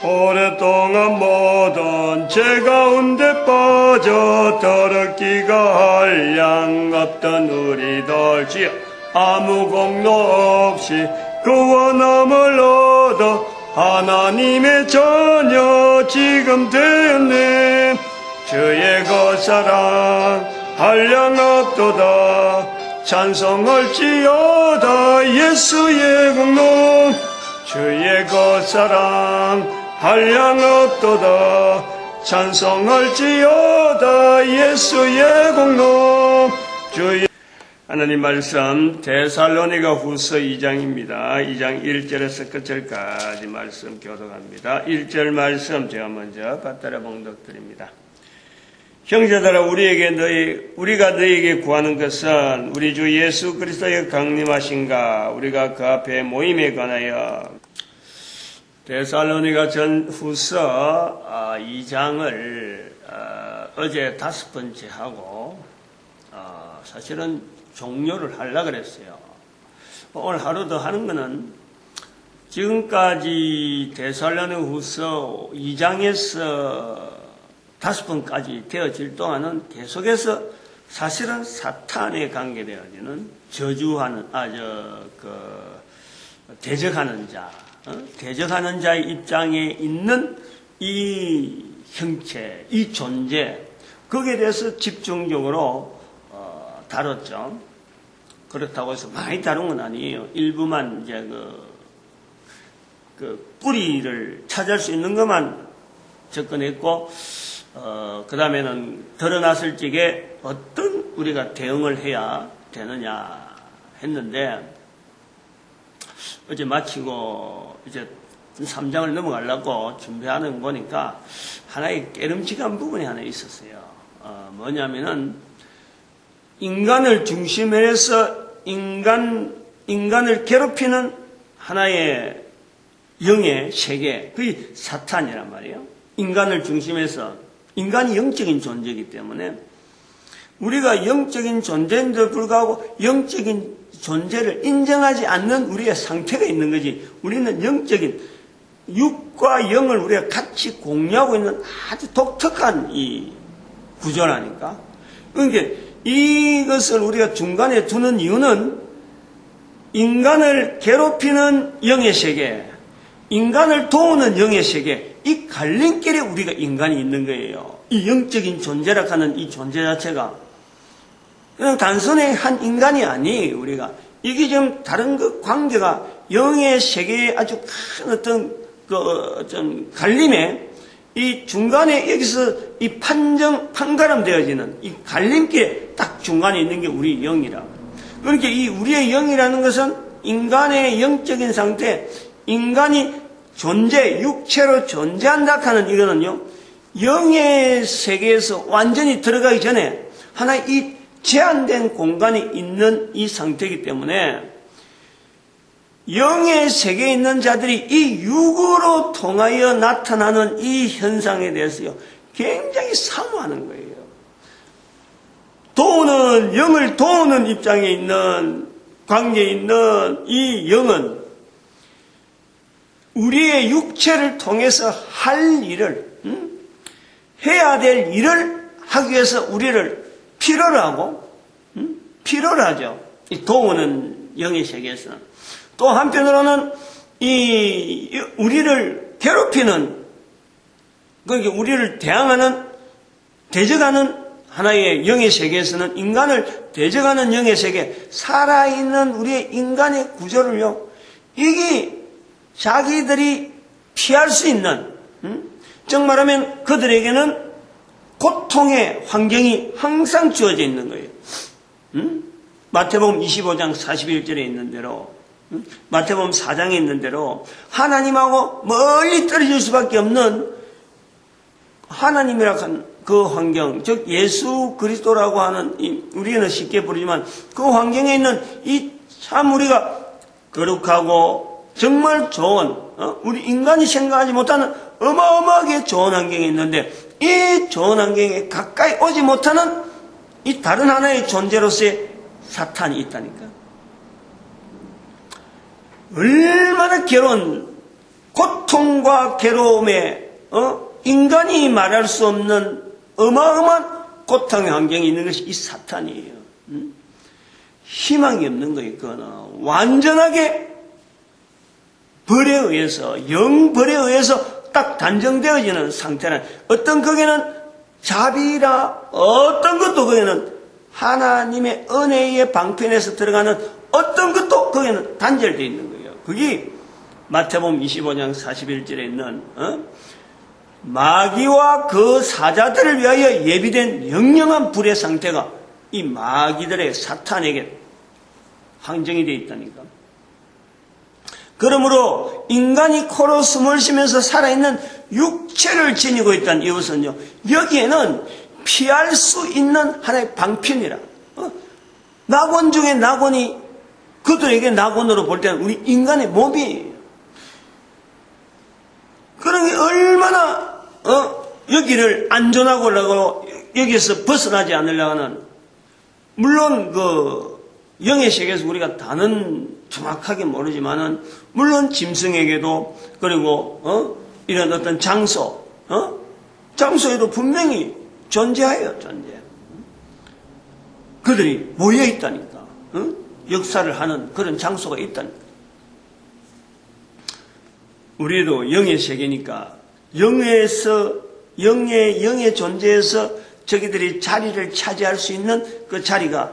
오랫동안 모든 죄 가운데 빠져 더럽기가 한량 없던 우리들 주여 아무 공로 없이 그 원함을 얻어 하나님의 자녀 지금 되었네. 주의 그 사랑 한량 없도다. 찬송할지어다 예수의 공로. 주의 그 사랑 한량 없도다. 찬송할지어다 예수의 공로. 주의 하나님 말씀 데살로니가 후서 2장입니다. 2장 1절에서 끝절까지 말씀 교독합니다. 1절 말씀 제가 먼저 받들어 봉독드립니다. 형제들아 우리가 너희에게 구하는 것은 우리 주 예수 그리스도의 강림하신가 우리가 그 앞에 모임에 관하여 데살로니가 전 후서 2장을 어제 5번째 하고 사실은 종료를 하려고 그랬어요. 오늘 하루 더 하는 거는 지금까지 데살로니가 후서 2장에서 5번까지 되어질 동안은 계속해서 사실은 사탄에 관계되어지는 저주하는, 대적하는 자, 대적하는 자의 입장에 있는 이 형체, 이 존재, 거기에 대해서 집중적으로 다뤘죠. 그렇다고 해서 많이 다룬 건 아니에요. 일부만 이제 그 뿌리를 찾을 수 있는 것만 접근했고, 그 다음에는 드러났을 적에 어떤 우리가 대응을 해야 되느냐 했는데, 어제 마치고 이제 3장을 넘어가려고 준비하는 거 보니까 하나의 깨름직한 부분이 하나 있었어요. 뭐냐면은, 인간을 중심으로 해서 인간을 괴롭히는 하나의 영의 세계, 그게 사탄이란 말이에요. 인간을 중심해서, 인간이 영적인 존재이기 때문에 우리가 영적인 존재인데도 불구하고 영적인 존재를 인정하지 않는 우리의 상태가 있는 거지. 우리는 영적인 육과 영을 우리가 같이 공유하고 있는 아주 독특한 이 구조라니까. 그러니까 이것을 우리가 중간에 두는 이유는 인간을 괴롭히는 영의 세계, 인간을 도우는 영의 세계, 이 갈림길에 우리가 인간이 있는 거예요. 이 영적인 존재라 하는 이 존재 자체가 그냥 단순히 한 인간이 아니에요. 우리가 이게 좀 다른 그 관계가 영의 세계에 아주 큰 어떤 좀 갈림에 이 중간에 여기서 이 판가름 되어지는 이 갈림길에 딱 중간에 있는 게 우리 영이라. 그러니까 이 우리의 영이라는 것은 인간의 영적인 상태, 인간이 육체로 존재한다 하는 이거는요, 영의 세계에서 완전히 들어가기 전에 하나의 이 제한된 공간이 있는 이 상태이기 때문에 영의 세계에 있는 자들이 이 육으로 통하여 나타나는 이 현상에 대해서요, 굉장히 사모하는 거예요. 영을 도우는 입장에 있는, 관계에 있는 이 영은 우리의 육체를 통해서 할 일을, 해야 될 일을 하기 위해서 우리를 필요로 하고, 필요로 하죠. 이 도우는 영의 세계에서는. 또 한편으로는 우리를 괴롭히는, 그러니까 우리를 대적하는 하나의 영의 세계에서는 인간을 대적하는 영의 세계, 살아있는 우리의 인간의 구조를요, 이게 자기들이 피할 수 있는, 정말하면 그들에게는 고통의 환경이 항상 주어져 있는 거예요. 마태복음 25장 41절에 있는 대로, 마태복음 4장에 있는 대로 하나님하고 멀리 떨어질 수밖에 없는 하나님이라고 하는 그 환경, 즉 예수 그리스도라고 하는, 우리는 쉽게 부르지만 그 환경에 있는 이 참 우리가 거룩하고 정말 좋은, 우리 인간이 생각하지 못하는 어마어마하게 좋은 환경에 있는데, 이 좋은 환경에 가까이 오지 못하는 이 다른 하나의 존재로서의 사탄이 있다니까. 얼마나 괴로운 고통과 괴로움에 인간이 말할 수 없는 어마어마한 고통의 환경이 있는 것이 이 사탄이에요. 희망이 없는 거예요. 그거는 완전하게 벌에 의해서, 영벌에 의해서 딱 단정되어지는 상태는, 어떤 거기는 자비라, 어떤 것도 거기는 하나님의 은혜의 방편에서 들어가는 어떤 것도 거기는 단절되어 있는 거예요. 그게 마태복음 25장 41절에 있는 마귀와 그 사자들을 위하여 예비된 영영한 불의 상태가 이 마귀들의 사탄에게 항정이 되어 있다니까. 그러므로 인간이 코로 숨을 쉬면서 살아있는 육체를 지니고 있다는 이것은요, 여기에는 피할 수 있는 하나의 방편이라. 낙원 중에 낙원이 그들에게 낙원으로 볼 때는 우리 인간의 몸이에요. 그러니 얼마나 여기를 안전하고 하려고 여기서 벗어나지 않으려고 하는, 물론 그 영의 세계에서 우리가 다는 정확하게 모르지만은, 물론 짐승에게도, 그리고 이런 어떤 장소에도 분명히 존재해요. 그들이 모여 있다니까. 역사를 하는 그런 장소가 있다니까. 우리도 영의 세계니까 영의 존재에서 저기들이 자리를 차지할 수 있는 그 자리가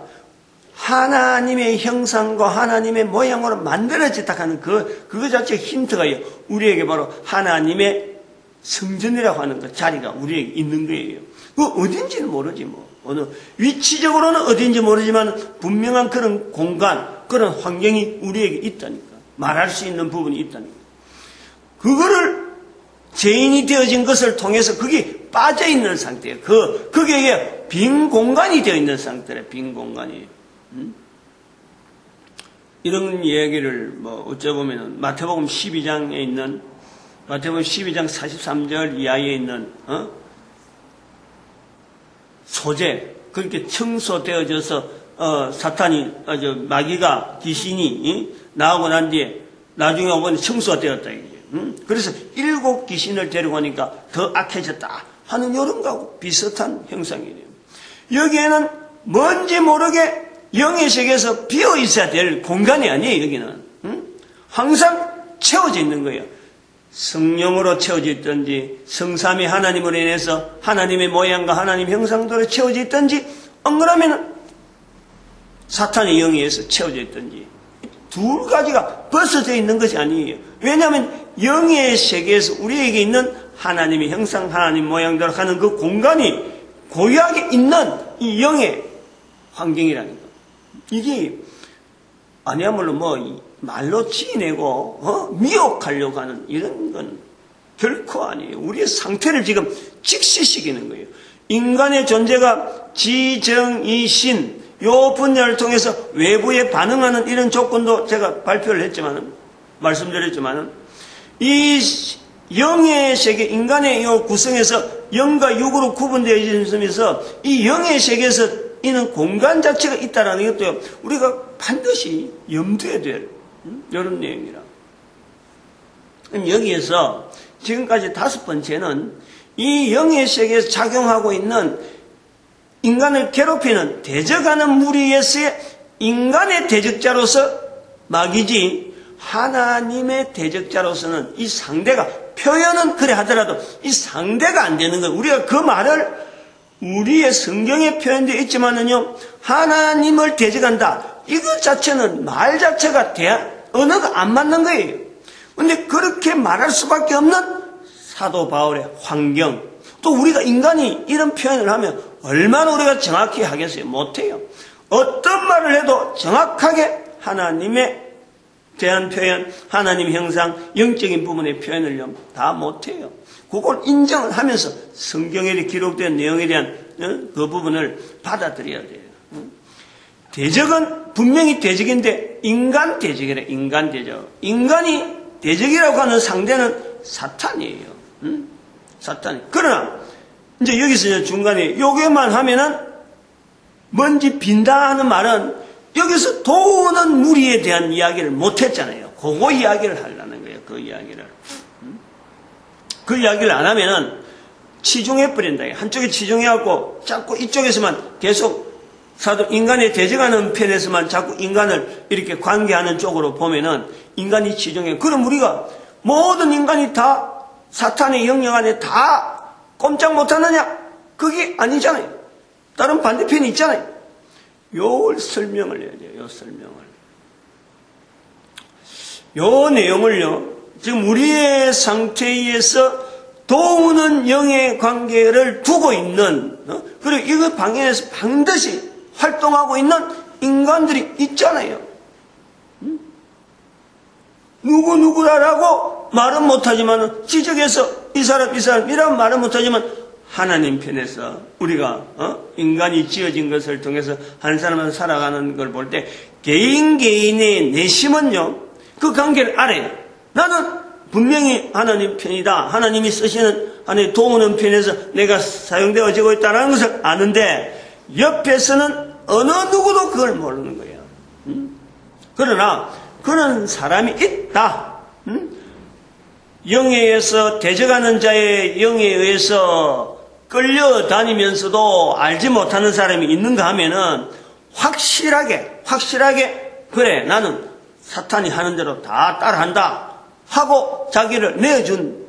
하나님의 형상과 하나님의 모양으로 만들어졌다 하는 그거 자체 힌트가요. 우리에게 바로 하나님의 성전이라고 하는 그 자리가 우리에게 있는 거예요. 그 어딘지는 모르지 뭐. 어느 위치적으로는 어딘지 모르지만 분명한 그런 공간, 그런 환경이 우리에게 있다니까. 말할 수 있는 부분이 있다니까. 그거를 죄인이 되어진 것을 통해서 그게 빠져 있는 상태예요. 그게 빈 공간이 되어 있는 상태래. 빈 공간이. 이런 얘기를 뭐 어쩌보면은 마태복음 12장에 있는, 마태복음 12장 43절 이하에 있는 소재, 그렇게 청소되어져서 사탄이 마귀가 귀신이 나오고 난 뒤에 나중에 오면 청소가 되었다 이게. 그래서 7 귀신을 데리고 오니까 더 악해졌다 하는 이런 거하고 비슷한 형상이에요. 여기에는 뭔지 모르게 영의 세계에서 비어 있어야 될 공간이 아니에요. 여기는 항상 채워져 있는 거예요. 성령으로 채워져 있든지, 성삼위 하나님으로 인해서 하나님의 모양과 하나님 형상대로 채워져 있든지, 엉그라면 사탄의 영에 의해서 채워져 있든지, 두 가지가 벗어져 있는 것이 아니에요. 왜냐하면 영의 세계에서 우리에게 있는 하나님의 형상, 하나님 모양대로 하는 그 공간이 고유하게 있는 이 영의 환경이라는 거. 이게 아니야말로 뭐 말로 지내고 미혹하려고 하는 이런 건 결코 아니에요. 우리의 상태를 지금 직시시키는 거예요. 인간의 존재가 지정이신 요 분야를 통해서 외부에 반응하는 이런 조건도 제가 발표를 했지만은, 말씀드렸지만은, 이 영의 세계, 인간의 이 구성에서 영과 육으로 구분되어 있으면서 이 영의 세계에서 이는 공간 자체가 있다는 것도 우리가 반드시 염두에 될 이런 내용이라. 그럼 여기에서 지금까지 5번째는 이 영의 세계에서 작용하고 있는 인간을 괴롭히는 대적하는 무리에서의 인간의 대적자로서 마귀지, 하나님의 대적자로서는 이 상대가, 표현은 그래 하더라도 이 상대가 안 되는 거예요. 우리가 그 말을 우리의 성경에 표현되어 있지만은요, 하나님을 대적한다, 이것 자체는 말 자체가 언어가 안 맞는 거예요. 근데 그렇게 말할 수밖에 없는 사도 바울의 환경, 또 우리가 인간이 이런 표현을 하면 얼마나 우리가 정확히 하겠어요? 못해요. 어떤 말을 해도 정확하게 하나님에 대한 표현, 하나님 형상, 영적인 부분의 표현을 다 못해요. 그걸 인정을 하면서 성경에 기록된 내용에 대한 그 부분을 받아들여야 돼요. 대적은 분명히 대적인데 인간 대적이래. 인간 대적. 인간이 대적이라고 하는 상대는 사탄이에요. 사탄이. 그러나 이제 여기서 중간에 요게만 하면은 뭔지 빈다 하는 말은 여기서 도는 무리에 대한 이야기를 못했잖아요. 그거 이야기를 하려는 거예요. 그 이야기를. 그 이야기를 안 하면은 치중해버린다. 한쪽에 치중해갖고 자꾸 이쪽에서만 계속 사도 인간에 대적하는 편에서만 자꾸 인간을 이렇게 관계하는 쪽으로 보면은 인간이 치중해. 그럼 우리가 모든 인간이 다 사탄의 영역 안에 다 꼼짝 못하느냐? 그게 아니잖아요. 다른 반대편이 있잖아요. 요 설명을 해야 돼요. 요 설명을. 요 내용을요. 지금 우리의 상태에서 도우는 영의 관계를 두고 있는 그리고 이거 방향에서 반드시 활동하고 있는 인간들이 있잖아요. 누구누구라고 말은 못하지만 지적해서 이 사람 이라고 말은 못하지만 하나님 편에서 우리가 인간이 지어진 것을 통해서 한 사람은 살아가는 걸 볼 때 개인의 내심은요. 그 관계를 알아요. 나는 분명히 하나님 편이다. 하나님이 쓰시는 하나님 도우는 편에서 내가 사용되어지고 있다는 것을 아는데 옆에서는 어느 누구도 그걸 모르는 거예요. 그러나 그런 사람이 있다. 영에 의해서 대적하는 자의 영에 의해서 끌려다니면서도 알지 못하는 사람이 있는가 하면은 확실하게 그래 나는 사탄이 하는 대로 다 따라한다 하고 자기를 내어준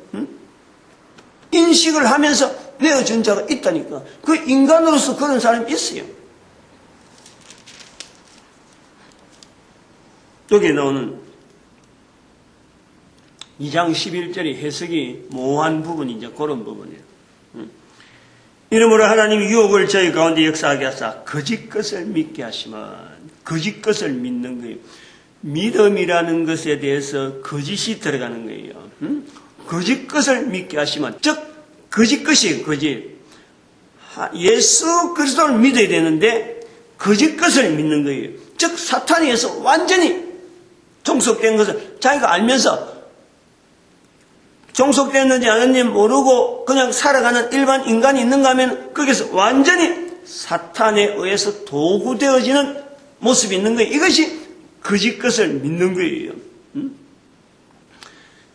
인식을 하면서 내어준 자가 있다니까. 그 인간으로서 그런 사람이 있어요. 여기에 나오는 2장 11절의 해석이 모호한 부분이 이제 그런 부분이에요. 이러므로 하나님이 유혹을 저희 가운데 역사하게 하사 거짓 것을 믿게 하시면 거짓 것을 믿는 거예요. 믿음이라는 것에 대해서 거짓이 들어가는 거예요. 거짓 것을 믿게 하시면 즉 거짓 것이에요. 거짓. 예수 그리스도를 믿어야 되는데 거짓 것을 믿는 거예요. 즉 사탄에 의해서 완전히 종속된 것을 자기가 알면서 종속됐는지 아닌지 모르고 그냥 살아가는 일반 인간이 있는가 하면 거기서 완전히 사탄에 의해서 도구되어지는 모습이 있는 거예요. 이것이 거짓 것을 믿는 거예요.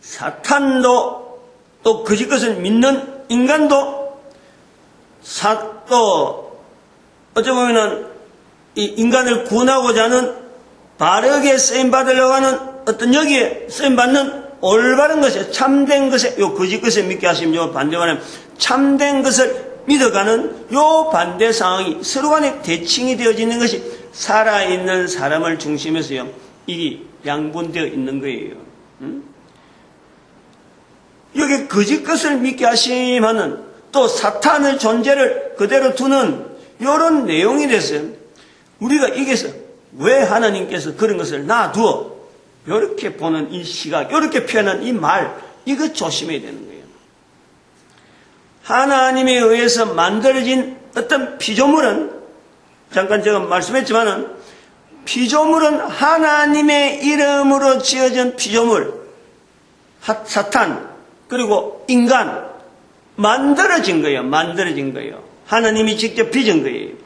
사탄도 또 거짓 것을 믿는 인간도 또 어찌 보면은 이 인간을 구원하고자 하는 바르게 쓰임받으려고 하는 어떤 여기에 쓰임받는 올바른 것에 참된 것에 요 거짓 것을 믿게 하시면 요 반대로 참된 것을 믿어가는 요 반대 상황이 서로 간에 대칭이 되어지는 것이 살아있는 사람을 중심해서요 이게 양분되어 있는 거예요. 여기 거짓 것을 믿게 하시면은 또 사탄의 존재를 그대로 두는 이런 내용이 됐어요. 우리가 이게서 왜 하나님께서 그런 것을 놔두어 이렇게 보는 이 시각, 이렇게 표현한 이 말, 이거 조심해야 되는 거예요. 하나님에 의해서 만들어진 어떤 피조물은 잠깐 제가 말씀했지만은 피조물은 하나님의 이름으로 지어진 피조물, 사탄 그리고 인간 만들어진 거예요. 만들어진 거예요. 하나님이 직접 빚은 거예요.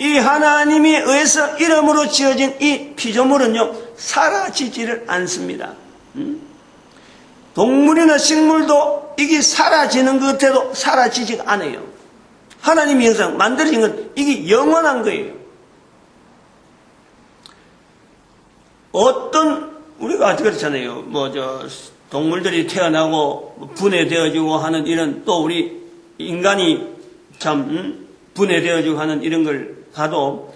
이 하나님에 의해서 이름으로 지어진 이 피조물은요 사라지지를 않습니다. 동물이나 식물도 이게 사라지는 것 같아도 사라지지가 않아요. 하나님이 형상 만들어진 건 이게 영원한 거예요. 어떤 우리가 그렇잖아요. 동물들이 태어나고 분해되어지고 하는 이런 또 우리 인간이 참 분해되어지고 하는 이런 걸 가도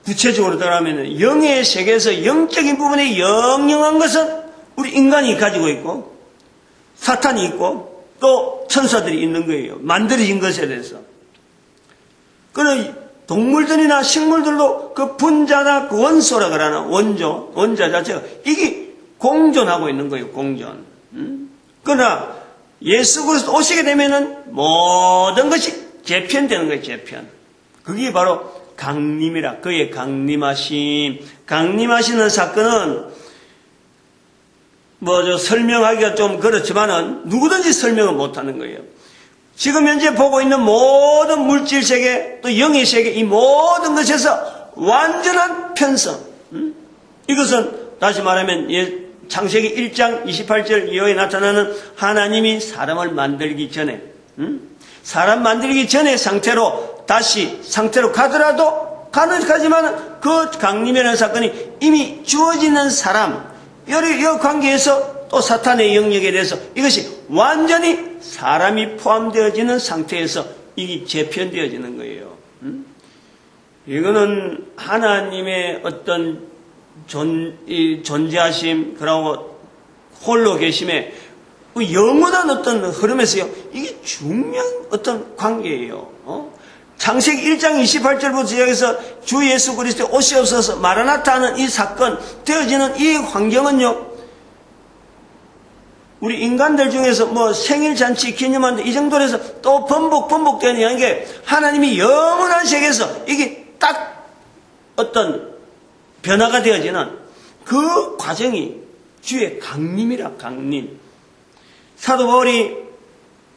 구체적으로 들어가면 영의 세계에서 영적인 부분에 영영한 것은 우리 인간이 가지고 있고 사탄이 있고 또 천사들이 있는 거예요. 만들어진 것에 대해서. 그런 동물들이나 식물들도 그 분자나 그 원소라 그러나 원자 자체가 이게 공존하고 있는 거예요. 공존. 그러나 예수 그리스도 오시게 되면은 모든 것이 재편되는 거예요. 재편. 그게 바로 강림이라. 그의 강림하시는 사건은 설명하기가 좀 그렇지만은 누구든지 설명을 못하는 거예요. 지금 현재 보고 있는 모든 물질 세계 또 영의 세계 이 모든 것에서 완전한 편성. 이것은 다시 말하면 창세기 1장 28절 이후에 나타나는 하나님이 사람을 만들기 전에, 사람 만들기 전의 상태로 다시 상태로 가더라도 가능하지만 그 강림이라는 사건이 이미 주어지는 사람, 이 관계에서 또 사탄의 영역에 대해서 이것이 완전히 사람이 포함되어지는 상태에서 이게 재편되어지는 거예요. 이거는 하나님의 어떤 존재하심, 그리고 홀로 계심의 영원한 어떤 흐름에서요, 이게 중요한 어떤 관계예요. 창세기 1장 28절부터 시작해서 주 예수 그리스도의 오시옵소서 마라나타 하는 이 사건, 되어지는 이 환경은요, 우리 인간들 중에서 뭐 생일잔치 기념하는데 이 정도로 해서 또 번복되는 게 하나님이 영원한 세계에서 이게 딱 어떤 변화가 되어지는 그 과정이 주의 강림이라, 강림. 사도 바울이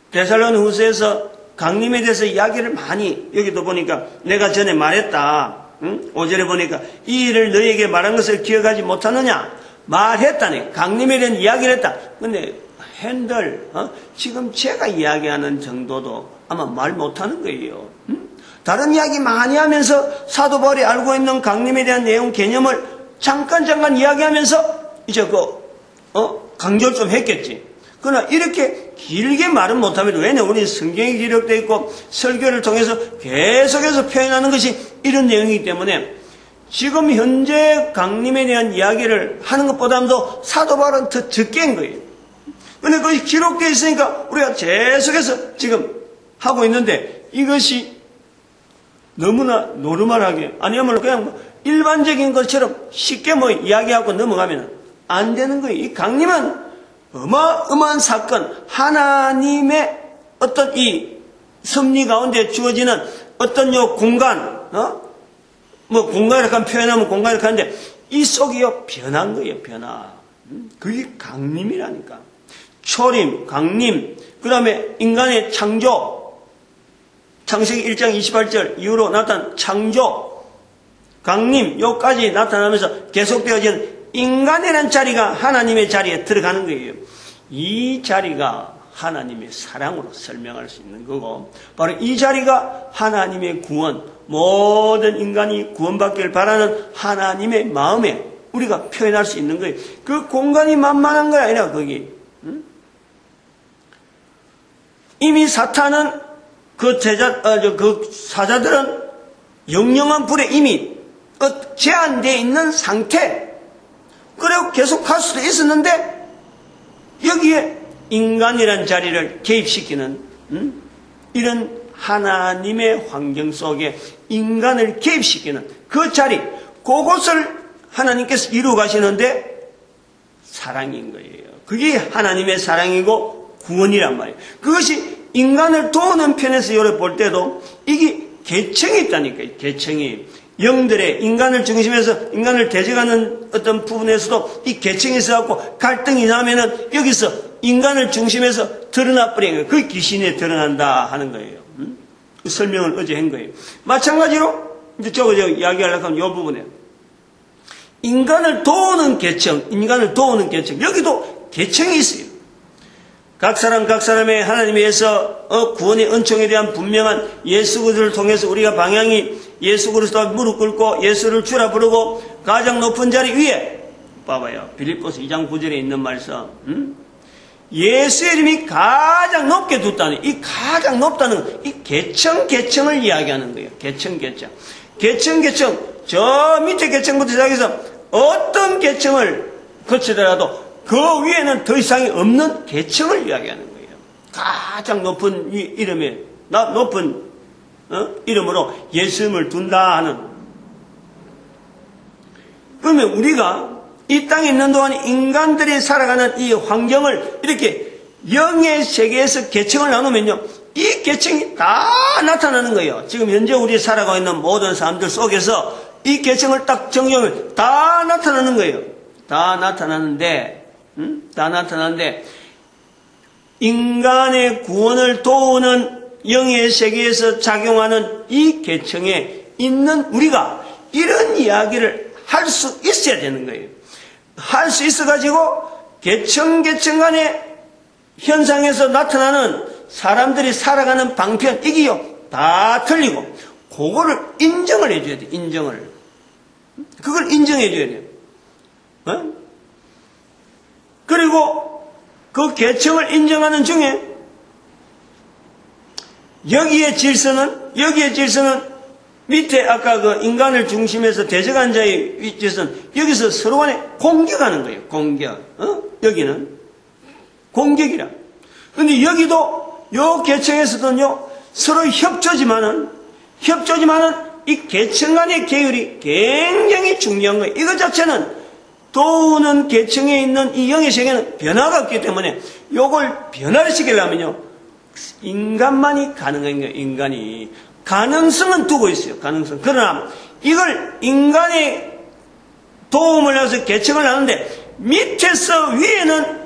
데살로니가후서에서 강림에 대해서 이야기를 많이, 여기도 보니까 내가 전에 말했다. 5절에 보니까 이 일을 너희에게 말한 것을 기억하지 못하느냐? 말했다네. 강림에 대한 이야기를 했다. 근데 핸들, 지금 제가 이야기하는 정도도 아마 말 못하는 거예요. 다른 이야기 많이 하면서 사도 바울이 알고 있는 강림에 대한 내용, 개념을 잠깐 이야기하면서 이제 강조를 좀 했겠지. 그러나 이렇게 길게 말은 못합니다. 왜냐하면 우리 성경에 기록되어 있고 설교를 통해서 계속해서 표현하는 것이 이런 내용이기 때문에 지금 현재 강림에 대한 이야기를 하는 것보다도 사도 바울은 더 적게 한 거예요. 그런데 그것이 기록되어 있으니까 우리가 계속해서 지금 하고 있는데 이것이 너무나 노르멀하게, 아니면 그냥 일반적인 것처럼 쉽게 이야기하고 넘어가면 안 되는 거예요. 이 강림은 어마어마한 사건, 하나님의 어떤 이 섭리 가운데 주어지는 어떤 요 공간, 공간이라고 표현하면 공간이라고 하는데 이 속이요, 변한 거예요, 변화. 그게 강림이라니까. 초림, 강림, 그 다음에 인간의 창조, 창세기 1장 28절 이후로 나타난 창조, 강림, 요까지 나타나면서 계속되어지는 인간이라는 자리가 하나님의 자리에 들어가는 거예요. 이 자리가 하나님의 사랑으로 설명할 수 있는 거고, 바로 이 자리가 하나님의 구원, 모든 인간이 구원받기를 바라는 하나님의 마음에 우리가 표현할 수 있는 거예요. 그 공간이 만만한 거 아니라 거기. 이미 사탄은 그 사자들은 영영한 불에 이미 제한되어 있는 상태, 그리고 계속 갈 수도 있었는데 여기에 인간이란 자리를 개입시키는 이런 하나님의 환경 속에 인간을 개입시키는 그 자리, 그것을 하나님께서 이루어 가시는데 사랑인 거예요. 그게 하나님의 사랑이고 구원이란 말이에요. 그것이 인간을 도우는 편에서 요래 볼 때도 이게 계층이 있다니까요. 계층이. 영들의 인간을 중심해서 인간을 대적하는 어떤 부분에서도 이 계층이 있어갖고 갈등이 나면은 여기서 인간을 중심해서 드러나 버리는 거예요. 그 귀신에 드러난다 하는 거예요. 그 설명을 어제 한 거예요. 마찬가지로 이제 저거 이야기하려고 하면 이 부분에 인간을 도우는 계층, 여기도 계층이 있어요. 각 사람의 하나님에 의해서 구원의 은총에 대한 분명한 예수 그리스도를 통해서 우리가 방향이 예수 그리스도와 무릎 꿇고 예수를 주라 부르고 가장 높은 자리 위에, 봐봐요, 빌립보서 2장 9절에 있는 말씀, 예수의 이름이 가장 높게 뒀다는, 이 가장 높다는 이 계층을 이야기하는 거예요. 계층. 저 밑에 계층부터 시작해서 어떤 계층을 거치더라도 그 위에는 더 이상이 없는 계층을 이야기하는 거예요. 가장 높은 이름으로 예수님을 둔다 하는. 그러면 우리가 이 땅에 있는 동안 인간들이 살아가는 이 환경을 이렇게 영의 세계에서 계층을 나누면요, 이 계층이 다 나타나는 거예요. 지금 현재 우리 살아가고 있는 모든 사람들 속에서 이 계층을 딱 정리하면 다 나타나는 거예요. 다 나타나는데 인간의 구원을 도우는 영의 세계에서 작용하는 이 계층에 있는 우리가 이런 이야기를 할 수 있어야 되는 거예요. 할 수 있어가지고 계층 간의 현상에서 나타나는 사람들이 살아가는 방편, 이게요, 다 틀리고, 그거를 인정을 해줘야 돼, 인정을. 그걸 인정해줘야 돼요. 어? 그리고 그 계층을 인정하는 중에 여기에 질서는 밑에 아까 그 인간을 중심해서 대적한자의 위치에서는 여기서 서로 간에 공격하는 거예요. 공격. 여기는 공격이라. 근데 여기도 요 계층에서는요 서로 협조지만은 이 계층 간의 계율이 굉장히 중요한 거예요. 이것 자체는 도우는 계층에 있는 이 영의 세계는 변화가 없기 때문에 요걸 변화를 시키려면요 인간만이 가능한 거예요. 인간이 가능성은 두고 있어요. 가능성. 그러나 이걸 인간의 도움을 해서 계층을 하는데 밑에서 위에는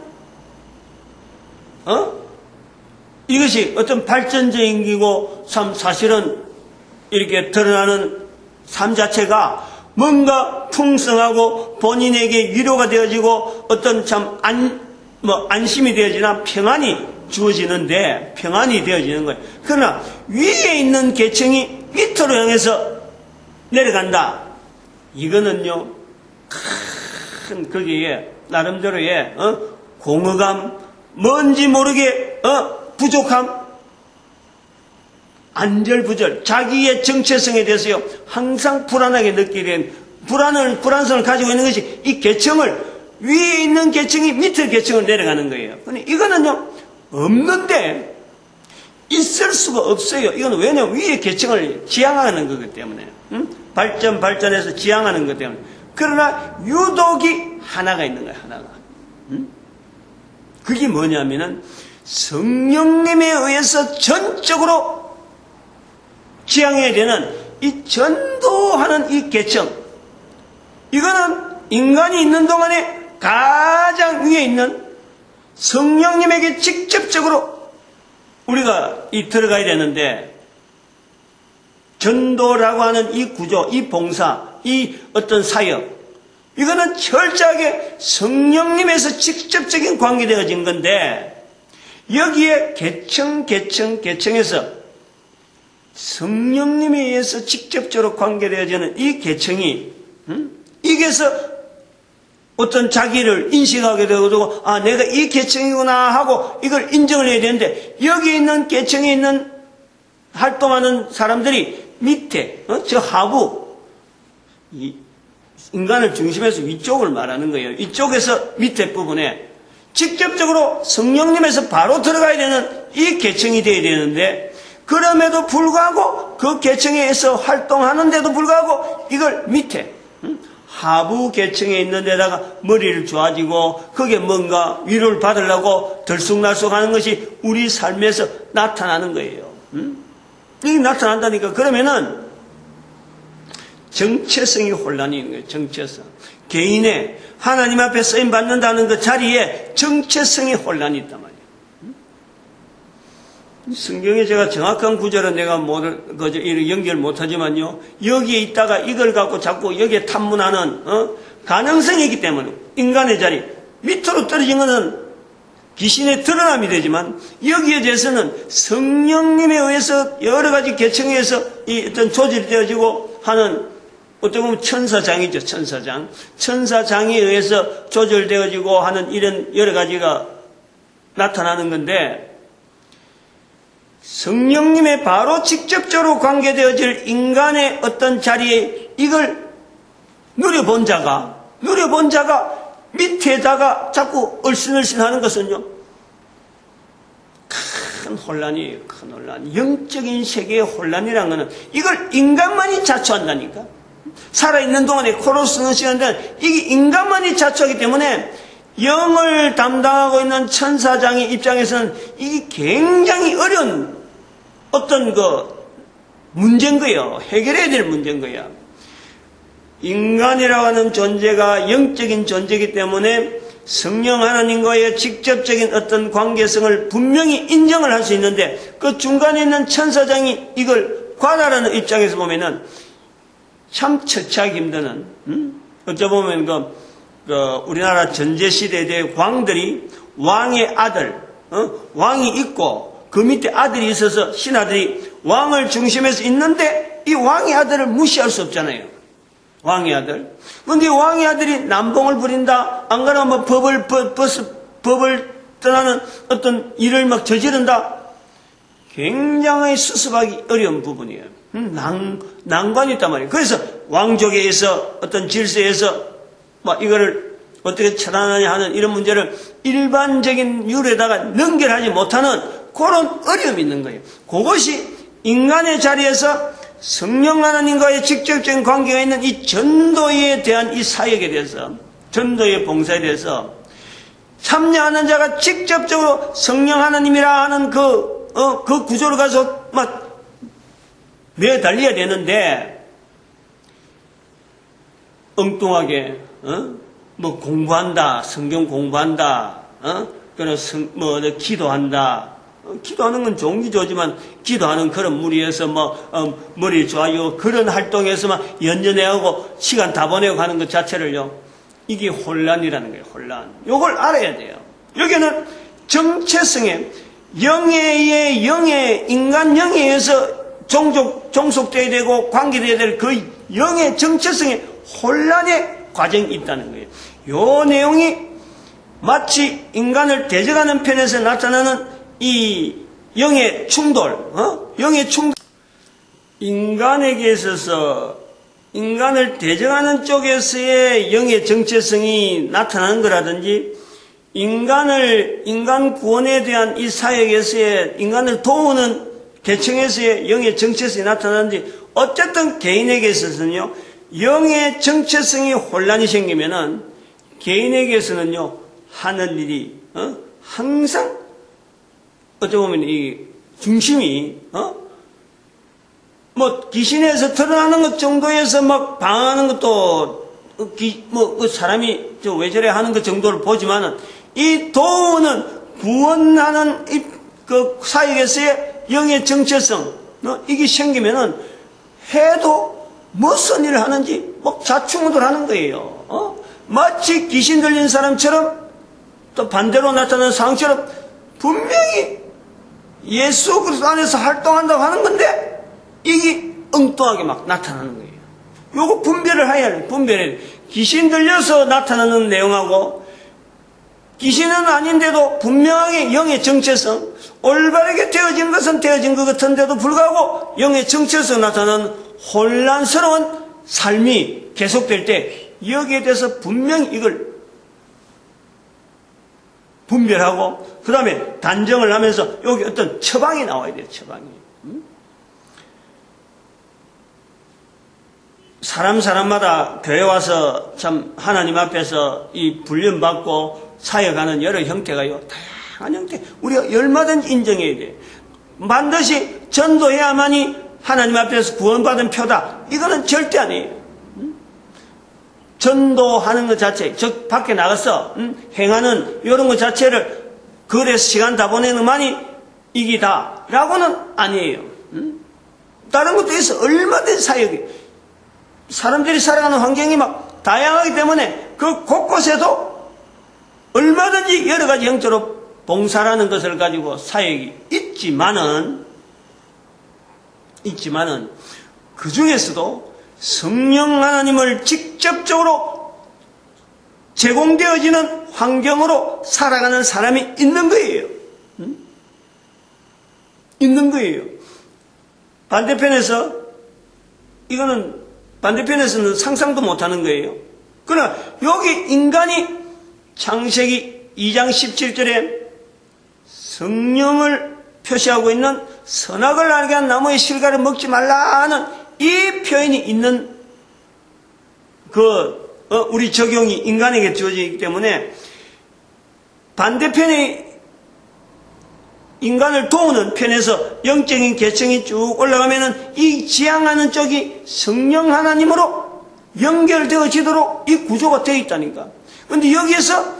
이것이 어떤 발전적인 기고 사실은 이렇게 드러나는 삶 자체가 뭔가 풍성하고 본인에게 위로가 되어지고 어떤 참 안심이 되어지나 평안이 주어지는데 평안이 되어지는 거예요. 그러나 위에 있는 계층이 밑으로 향해서 내려간다. 이거는요 큰 거기에 나름대로의 공허감, 뭔지 모르게 부족함, 안절부절, 자기의 정체성에 대해서요 항상 불안하게 느끼게 된 불안성을 가지고 있는 것이 이 계층을 위에 있는 계층이 밑에 계층을 내려가는 거예요. 근데 이거는요 없는데 있을 수가 없어요. 이건 왜냐하면 위에 계층을 지향하는 거기 때문에 발전해서 지향하는 것 때문에. 그러나 유독이 하나가 있는 거예요. 하나가. 그게 뭐냐면은 성령님에 의해서 전적으로 지향해야 되는 이 전도하는 이 계층, 이거는 인간이 있는 동안에 가장 위에 있는 성령님에게 직접적으로 우리가 들어가야 되는데, 전도라고 하는 이 구조, 이 봉사, 이 어떤 사역, 이거는 철저하게 성령님에서 직접적인 관계되어진 건데, 여기에 계층에서 성령님에 의해서 직접적으로 관계되어지는 이 계층이, 이게서 어떤 자기를 인식하게 되고, 아, 내가 이 계층이구나 하고 이걸 인정을 해야 되는데, 여기 있는 계층에 있는 활동하는 사람들이 밑에, 저 하부, 인간을 중심해서 위쪽을 말하는 거예요. 이쪽에서 밑에 부분에 직접적으로 성령님에서 바로 들어가야 되는 이 계층이 되어야 되는데, 그럼에도 불구하고 그 계층에서 활동하는데도 불구하고 이걸 밑에 하부 계층에 있는 데다가 머리를 좋아지고 거기에 뭔가 위로를 받으려고 들쑥날쑥하는 것이 우리 삶에서 나타나는 거예요. 이게 나타난다니까. 그러면은 정체성이 혼란이 있는 거예요. 정체성. 개인의 하나님 앞에 쓰임 받는다는 그 자리에 정체성이 혼란이 있단 말이에요. 성경에 제가 정확한 구절은 내가 연결 못하지만요, 여기에 있다가 이걸 갖고 자꾸 여기에 탐문하는 가능성이 있기 때문에 인간의 자리 밑으로 떨어진 것은 귀신의 드러남이 되지만, 여기에 대해서는 성령님에 의해서 여러 가지 계층에 의해서 이 어떤 조절이 되어지고 하는, 어떻게 보면 천사장이죠. 천사장에 의해서 조절되어지고 하는 이런 여러 가지가 나타나는 건데, 성령님의 바로 직접적으로 관계되어질 인간의 어떤 자리에 이걸 누려본 자가 밑에다가 자꾸 얼씬얼씬 하는 것은요, 큰 혼란이에요. 큰 혼란. 영적인 세계의 혼란이라는 것은 이걸 인간만이 자초한다니까. 살아있는 동안에 코로 쓰는 시간들은 이게 인간만이 자초하기 때문에 영을 담당하고 있는 천사장의 입장에서는 이게 굉장히 어려운 어떤 문제인 거예요. 해결해야 될 문제인 거야. 인간이라고 하는 존재가 영적인 존재이기 때문에 성령 하나님과의 직접적인 어떤 관계성을 분명히 인정을 할 수 있는데, 그 중간에 있는 천사장이 이걸 관할하는 입장에서 보면은 참 처치하기 힘드는, 어쩌보면 우리나라 전제시대의 왕들이 왕의 아들, 왕이 있고 그 밑에 아들이 있어서 신하들이 왕을 중심해서 있는데 이 왕의 아들을 무시할 수 없잖아요. 왕의 아들. 그런데 왕의 아들이 남봉을 부린다. 안 그러면 법을 떠나는 어떤 일을 막 저지른다. 굉장히 수습하기 어려운 부분이에요. 난관이 있단 말이에요. 그래서 왕족에서 어떤 질서에서 막 이거를 어떻게 처단하냐 하는 이런 문제를 일반적인 율에다가 연결하지 못하는 그런 어려움이 있는 거예요. 그것이 인간의 자리에서 성령 하나님과의 직접적인 관계가 있는 이 전도에 대한 이 사역에 대해서, 전도의 봉사에 대해서 참여하는 자가 직접적으로 성령 하나님이라 하는 그 구조로 가서 막 매달려야 되는데, 엉뚱하게, 뭐 공부한다, 성경 공부한다, 기도한다. 기도하는 건 좋은 게 좋지만, 기도하는 그런 무리에서 머리 좋아요, 그런 활동에서만 연연해하고 시간 다 보내고 가는 것 자체를요, 이게 혼란이라는 거예요, 혼란. 요걸 알아야 돼요. 여기는 정체성에, 인간 영에 의해서 종속되어야 되고 관계되어야 될 그 영의 정체성에 혼란의 과정이 있다는 거예요. 요 내용이 마치 인간을 대적하는 편에서 나타나는 이 영의 충돌, 영의 충돌. 인간에게 있어서 인간을 대적하는 쪽에서의 영의 정체성이 나타나는 거라든지, 인간 구원에 대한 이 사역에서의 인간을 도우는 계층에서의 영의 정체성이 나타나는지, 어쨌든 개인에게 있어서는요, 영의 정체성이 혼란이 생기면은 개인에게서는요, 하는 일이 항상 어찌 보면 이 중심이 뭐 귀신에서 드러나는 것 정도에서 막 방황하는 것도 사람이 왜 저래 하는 것 정도를 보지만은, 이 도우는 구원하는 그 사역에서의 영의 정체성, 이게 생기면은 해도 무슨 일을 하는지 막 자충우돌 하는 거예요. 마치 귀신 들린 사람처럼, 또 반대로 나타나는 상처럼 분명히 예수 그리스도 안에서 활동한다고 하는 건데, 이게 엉뚱하게 막 나타나는 거예요. 요거 분별을 해야 돼요. 분별해야 돼요. 귀신 들려서 나타나는 내용하고, 귀신은 아닌데도 분명하게 영의 정체성, 올바르게 되어진 것은 되어진 것 같은데도 불구하고 영의 정체성 나타나는 혼란스러운 삶이 계속될 때, 여기에 대해서 분명히 이걸 분별하고 그 다음에 단정을 하면서 여기 어떤 처방이 나와야 돼요. 처방이. 사람마다 교회 와서 참 하나님 앞에서 이 훈련받고 사역하는 여러 형태가요, 다양한 형태, 우리가 얼마든지 인정해야 돼요. 반드시 전도해야만이 하나님 앞에서 구원받은 표다, 이거는 절대 아니에요. 전도하는 것 자체, 즉 밖에 나가서 행하는 이런 것 자체를 거리에서 시간 다 보내는 것만이 이기다 라고는 아니에요. 다른 것도 있어. 얼마든지 사역이, 사람들이 살아가는 환경이 막 다양하기 때문에 그 곳곳에도 얼마든지 여러 가지 형태로 봉사라는 것을 가지고 사역이 있지만은 그 중에서도 성령 하나님을 직접적으로 제공되어지는 환경으로 살아가는 사람이 있는 거예요. 있는 거예요. 반대편에서는 상상도 못하는 거예요. 그러나 여기 인간이 창세기 2장 17절에 성령을 표시하고 있는 선악을 알게 한 나무의 실과를 먹지 말라 하는 이 표현이 있는 우리 적용이 인간에게 주어지기 때문에, 반대편에 인간을 도우는 편에서 영적인 계층이 쭉 올라가면은 이 지향하는 쪽이 성령 하나님으로 연결되어지도록 이 구조가 되어 있다니까. 그런데 여기에서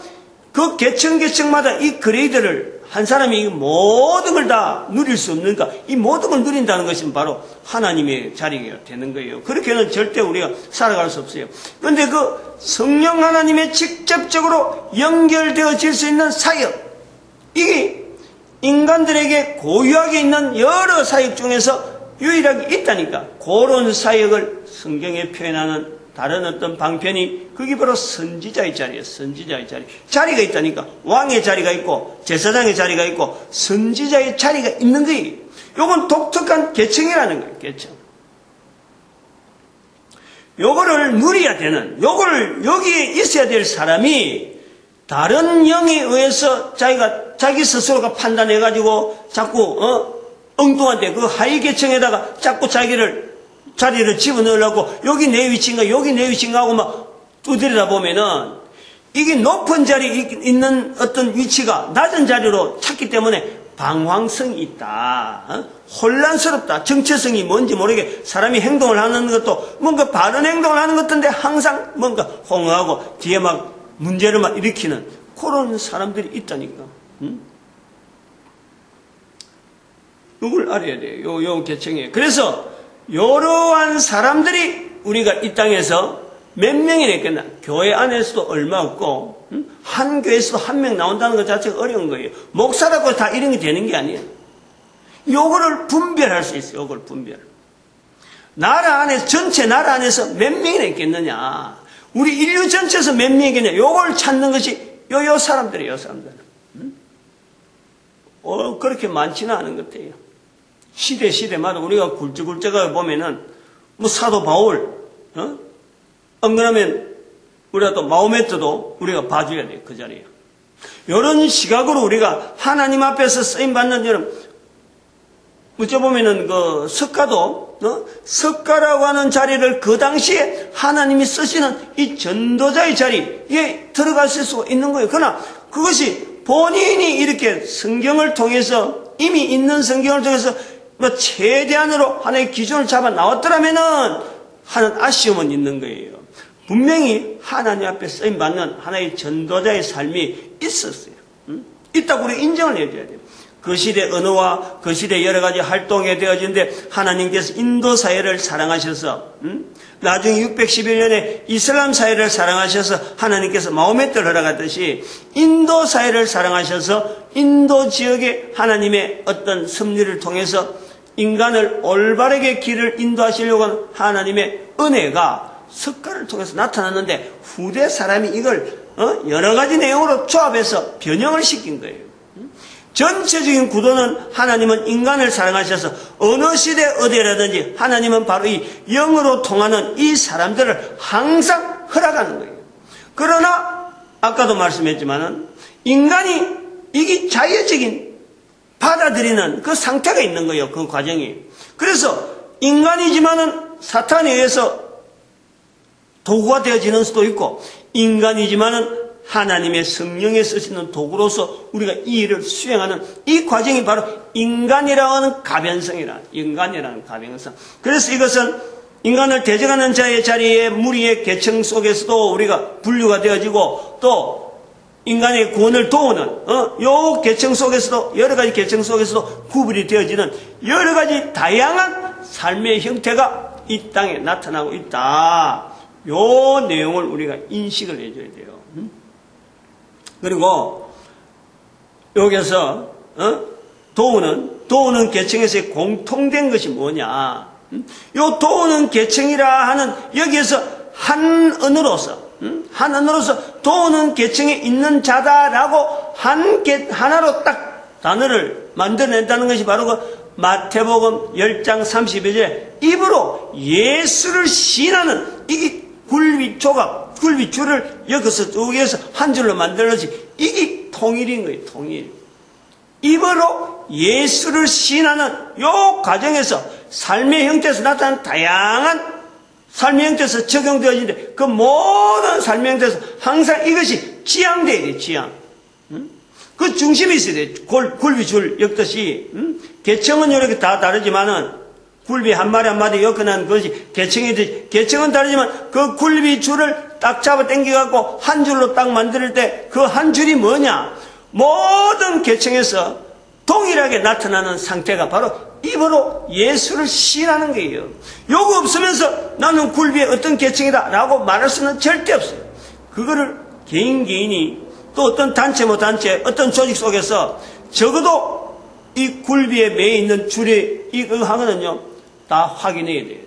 그 계층마다 이 그레이드를 한 사람이 모든 걸 다 누릴 수 없는가? 이 모든 걸 누린다는 것은 바로 하나님의 자리가 되는 거예요. 그렇게는 절대 우리가 살아갈 수 없어요. 그런데 그 성령 하나님의 직접적으로 연결되어질 수 있는 사역, 이게 인간들에게 고유하게 있는 여러 사역 중에서 유일하게 있다니까. 그런 사역을 성경에 표현하는 다른 어떤 방편이 그게 바로 선지자의 자리예요. 선지자의 자리. 자리가 있다니까. 왕의 자리가 있고 제사장의 자리가 있고 선지자의 자리가 있는 거예요. 요건 독특한 계층이라는 거예요. 계층. 요거를 누려야 되는, 요거를 여기에 있어야 될 사람이 다른 영에 의해서 자기 스스로가 판단해가지고 자꾸 엉뚱한데 그 하위 계층에다가 자꾸 자리를 집어넣으려고 여기 내 위치인가 여기 내 위치인가 하고 막 두드리다 보면은 이게 높은 자리에 있는 어떤 위치가 낮은 자리로 찾기 때문에 방황성이 있다. 혼란스럽다. 정체성이 뭔지 모르게 사람이 행동을 하는 것도 뭔가 바른 행동을 하는 것 같은데 항상 뭔가 홍하고 뒤에 막 문제를 막 일으키는 그런 사람들이 있다니까. 이걸 알아야 돼요. 요 계층에. 그래서 이러한 사람들이 우리가 이 땅에서 몇 명이나 있겠나? 교회 안에서도 얼마 없고 한 교회에서도 한 명 나온다는 것 자체가 어려운 거예요. 목사라고 다 이런 게 되는 게 아니에요. 요거를 분별할 수 있어요. 요걸 분별. 나라 안에서 전체 나라 안에서 몇 명이나 있겠느냐? 우리 인류 전체에서 몇 명이겠냐? 요걸 찾는 것이 요 사람들이에요. 요 사람들. 그렇게 많지는 않은 것 같아요. 시대마다 우리가 굴적굴적하게 보면은 뭐 사도 바울, 엉그라면 우리가 또 마호메트도 우리가 봐줘야 돼요. 그 자리에. 이런 시각으로 우리가 하나님 앞에서 쓰임받는 여러분, 어쩌보면은 그 석가도, 석가라고 하는 자리를 그 당시에 하나님이 쓰시는 이 전도자의 자리에 들어갔을 수가 있는 거예요. 그러나 그것이 본인이 이렇게 성경을 통해서 이미 있는 성경을 통해서 뭐 최대한으로 하나의 기준을 잡아 나왔더라면은 하는 아쉬움은 있는 거예요. 분명히 하나님 앞에 쓰임받는 하나의 전도자의 삶이 있었어요. 있다고 우리 인정을 해줘야 돼요. 그 시대 언어와 그 시대 여러 가지 활동에 되어지는데 하나님께서 인도 사회를 사랑하셔서 나중에 611년에 이슬람 사회를 사랑하셔서 하나님께서 마호메트를 허락하듯이 인도 사회를 사랑하셔서 인도 지역에 하나님의 어떤 섭리를 통해서 인간을 올바르게 길을 인도하시려고 하는 하나님의 은혜가 석가를 통해서 나타났는데 후대 사람이 이걸 여러 가지 내용으로 조합해서 변형을 시킨 거예요. 전체적인 구도는 하나님은 인간을 사랑하셔서 어느 시대 어디라든지 하나님은 바로 이 영으로 통하는 이 사람들을 항상 허락하는 거예요. 그러나 아까도 말씀했지만은 인간이 이게 자유적인 받아들이는 그 상태가 있는 거예요. 그 과정이. 그래서 인간이지만은 사탄에 의해서 도구가 되어지는 수도 있고 인간이지만은 하나님의 성령에 쓰시는 도구로서 우리가 이 일을 수행하는 이 과정이 바로 인간이라고 하는 가변성이라. 인간이라는 가변성. 그래서 이것은 인간을 대적하는 자의 자리에 무리의 계층 속에서도 우리가 분류가 되어지고 또 인간의 구원을 도우는 요 계층 속에서도 여러 가지 계층 속에서도 구분이 되어지는 여러 가지 다양한 삶의 형태가 이 땅에 나타나고 있다. 요 내용을 우리가 인식을 해줘야 돼요. 그리고 여기서 도우는 계층에서의 공통된 것이 뭐냐? 요 도우는 계층이라 하는 여기에서 한 언어로서 도우는 계층에 있는 자다라고 하나로 딱 단어를 만들어낸다는 것이 바로 그 마태복음 10장 32절에 입으로 예수를 시인하는 이게 굴비줄을 여기서 여기에서 한 줄로 만들어지 이게 통일인 거예요. 통일. 입으로 예수를 시인하는 요 과정에서 삶의 형태에서 나타나는 다양한 삶의 형태에서 적용되어지는데 그 모든 삶의 형태에서 항상 이것이 지향돼야 돼요. 지향. 그 중심이 있어야 돼요. 굴비줄 엮듯이 계층은 이렇게 다 다르지만은 굴비 한 마리 한 마리 엮어놓은 것이 계층은 다르지만 그 굴비줄을 딱 잡아 당겨갖고 한 줄로 딱 만들 때 그 한 줄이 뭐냐? 모든 계층에서 동일하게 나타나는 상태가 바로 입으로 예수를 시인하는 거예요. 요거 없으면서 나는 굴비의 어떤 계층이다 라고 말할 수는 절대 없어요. 그거를 개인이 또 어떤 단체 어떤 조직 속에서 적어도 이 굴비에 매여 있는 줄에 이거 하거든요. 다 확인해야 돼요.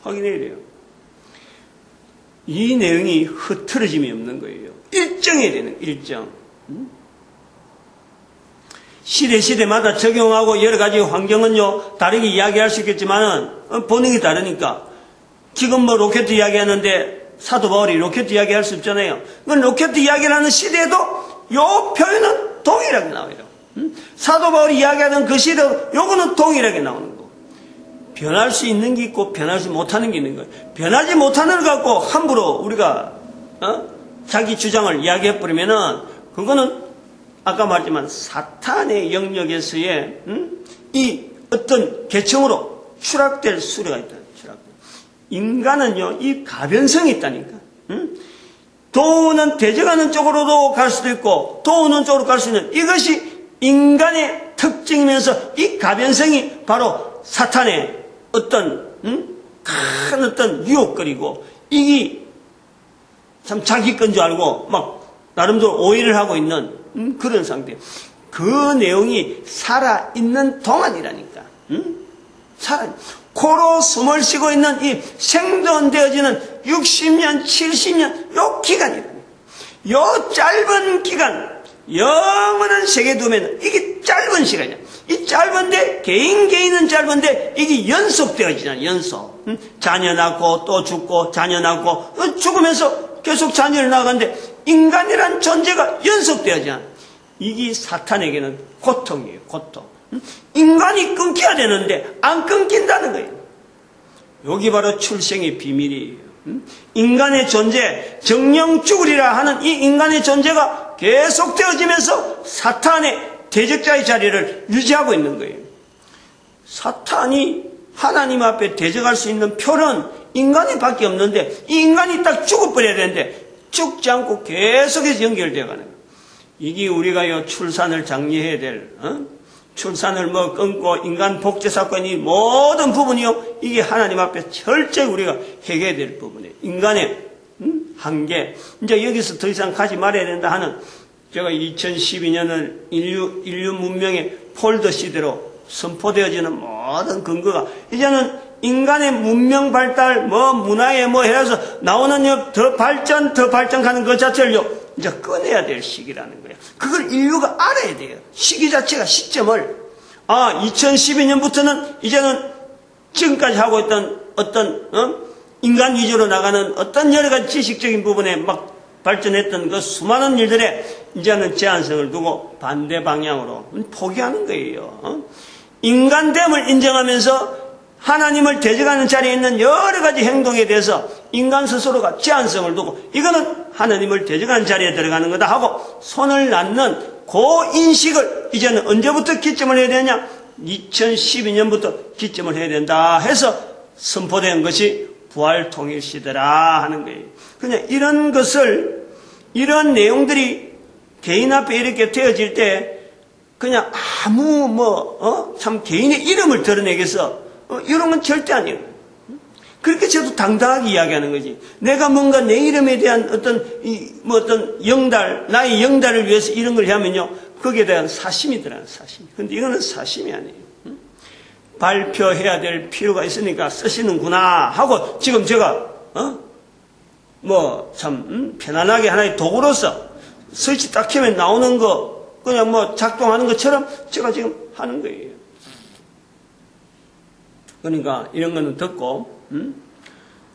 확인해야 돼요. 이 내용이 흐트러짐이 없는 거예요. 일정해야 되는 일정. 시대마다 적용하고 여러 가지 환경은요 다르게 이야기할 수 있겠지만은 본능이 다르니까 지금 뭐 로켓 이야기하는데 사도 바울이 로켓 이야기할 수 없잖아요. 로켓 이야기를 하는 시대에도 요 표현은 동일하게 나와요. 사도 바울이 이야기하는 그 시대도 요거는 동일하게 나오는 거. 변할 수 있는 게 있고 변하지 못하는 게 있는 거예요. 변하지 못하는 걸 갖고 함부로 우리가 자기 주장을 이야기해 버리면은 그거는 아까 말했지만 사탄의 영역에서의 이 어떤 계층으로 추락될 수레가 있다. 인간은요 이 가변성이 있다니까. 도는 대적하는 쪽으로도 갈 수도 있고 도우는 쪽으로 갈 수 있는 이것이 인간의 특징이면서 이 가변성이 바로 사탄의 어떤 큰 어떤 유혹거리고 이게 참 자기 건 줄 알고 막 나름대로 오해를 하고 있는 그런 상태. 그 내용이 살아있는 동안이라니까. 코로 숨을 쉬고 있는 이 생존되어지는 60년, 70년 요 기간이라니까. 요 짧은 기간, 영원한 세계 두면 이게 짧은 시간이야. 이 짧은데 개인은 짧은데 이게 연속되어지잖아. 연속. 자녀 낳고 또 죽고 자녀 낳고 죽으면서 계속 자녀를 낳았는데 인간이란 존재가 연속되어지잖아. 이게 사탄에게는 고통이에요. 고통. 인간이 끊겨야 되는데 안 끊긴다는 거예요. 여기 바로 출생의 비밀이에요. 인간의 존재, 정령 죽으리라 하는 이 인간의 존재가 계속되어지면서 사탄의 대적자의 자리를 유지하고 있는 거예요. 사탄이 하나님 앞에 대적할 수 있는 표는 인간이 밖에 없는데 이 인간이 딱 죽어버려야 되는데 죽지 않고 계속해서 연결되어 가는 거예요. 이게 우리가 출산을 장려해야 될, 출산을 끊고 인간 복제 사건이 모든 부분이요. 이게 하나님 앞에 철저히 우리가 해결해야 될 부분이에요. 인간의 한계. 이제 여기서 더 이상 가지 말아야 된다 하는 제가 2012년을 인류 문명의 폴더 시대로 선포되어지는 모든 근거가 이제는 인간의 문명 발달, 문화에 해서 나오는 더 발전하는 것 자체를 이제 꺼내야 될 시기라는 거예요. 그걸 인류가 알아야 돼요. 시기 자체가 시점을. 2012년부터는 이제는 지금까지 하고 있던 어떤, 인간 위주로 나가는 어떤 여러 가지 지식적인 부분에 막 발전했던 그 수많은 일들에 이제는 제한성을 두고 반대 방향으로 포기하는 거예요. 인간됨을 인정하면서 하나님을 대적하는 자리에 있는 여러 가지 행동에 대해서 인간 스스로가 제한성을 두고 이거는 하나님을 대적하는 자리에 들어가는 거다 하고 손을 놨는 그 인식을 이제는 언제부터 기점을 해야 되냐? 2012년부터 기점을 해야 된다 해서 선포된 것이 부활통일시대라 하는 거예요. 그냥 이런 것을, 이런 내용들이 개인 앞에 이렇게 되어질 때 그냥 아무 참 개인의 이름을 드러내겠어. 이런 건 절대 아니에요. 그렇게 저도 당당하게 이야기하는 거지. 내가 뭔가 내 이름에 대한 어떤 영달, 나의 영달을 위해서 이런 걸 하면요. 거기에 대한 사심이 들어요, 사심. 근데 이거는 사심이 아니에요. 발표해야 될 필요가 있으니까 쓰시는구나 하고 지금 제가, 참, 편안하게 하나의 도구로서 설치 딱 켜면 나오는 거, 그냥 작동하는 것처럼 제가 지금 하는 거예요. 그러니까 이런 거는 듣고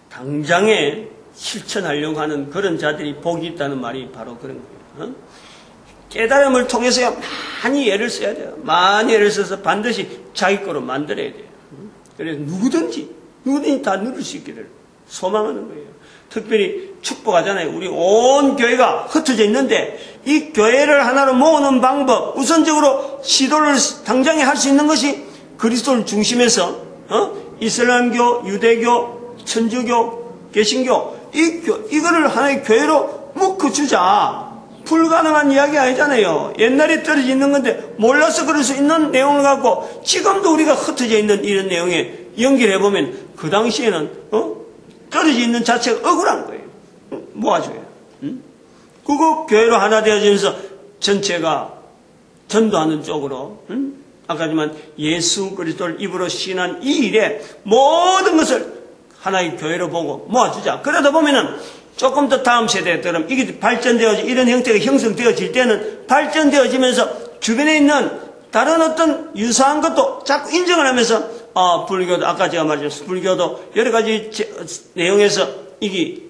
당장에 실천하려고 하는 그런 자들이 복이 있다는 말이 바로 그런 거예요. 깨달음을 통해서 많이 애를 써야 돼요. 많이 애를 써서 반드시 자기 거로 만들어야 돼요. 그래서 누구든지 다 누릴 수 있기를 소망하는 거예요. 특별히 축복하잖아요. 우리 온 교회가 흩어져 있는데 이 교회를 하나로 모으는 방법, 우선적으로 시도를 당장에 할 수 있는 것이 그리스도를 중심에서 이슬람교, 유대교, 천주교, 개신교 이거를 하나의 교회로 묶어주자. 불가능한 이야기 아니잖아요. 옛날에 떨어져 있는 건데 몰라서 그럴 수 있는 내용을 갖고 지금도 우리가 흩어져 있는 이런 내용에 연결해보면 그 당시에는 떨어져 있는 자체가 억울한 거예요. 모아줘요. 그거 교회로 하나 되어지면서 전체가 전도하는 쪽으로 아까지만 예수 그리스도를 입으로 신한 이 일에 모든 것을 하나의 교회로 보고 모아주자. 그러다 보면은 조금 더 다음 세대처럼 이게 발전되어지 이런 형태가 형성되어질 때는 발전되어지면서 주변에 있는 다른 어떤 유사한 것도 자꾸 인정을 하면서 불교도 아까 제가 말했죠. 불교도 여러 가지 내용에서 이게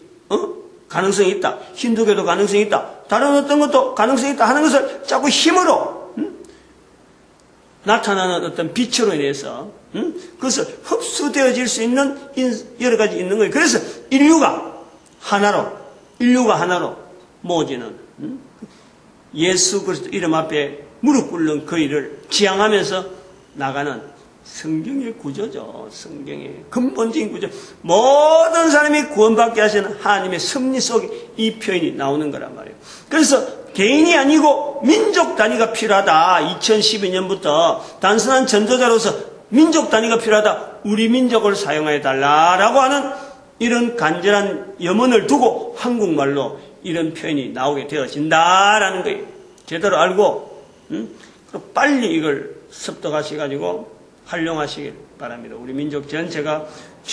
가능성이 있다. 힌두교도 가능성이 있다. 다른 어떤 것도 가능성이 있다 하는 것을 자꾸 힘으로 나타나는 어떤 빛으로 인해서 그것을 흡수되어질 수 있는 여러 가지 있는 거예요. 그래서 인류가 하나로 모어지는 예수 그리스도 이름 앞에 무릎 꿇는 그 일을 지향하면서 나가는 성경의 구조죠. 성경의 근본적인 구조. 모든 사람이 구원받게 하시는 하나님의 섭리 속에 이 표현이 나오는 거란 말이에요. 그래서 개인이 아니고 민족 단위가 필요하다. 2012년부터 단순한 전도자로서 민족 단위가 필요하다. 우리 민족을 사용해 달라라고 하는 이런 간절한 염원을 두고 한국말로 이런 표현이 나오게 되어진다라는 거예요. 제대로 알고 빨리 이걸 습득하셔가지고 활용하시길 바랍니다. 우리 민족 전체가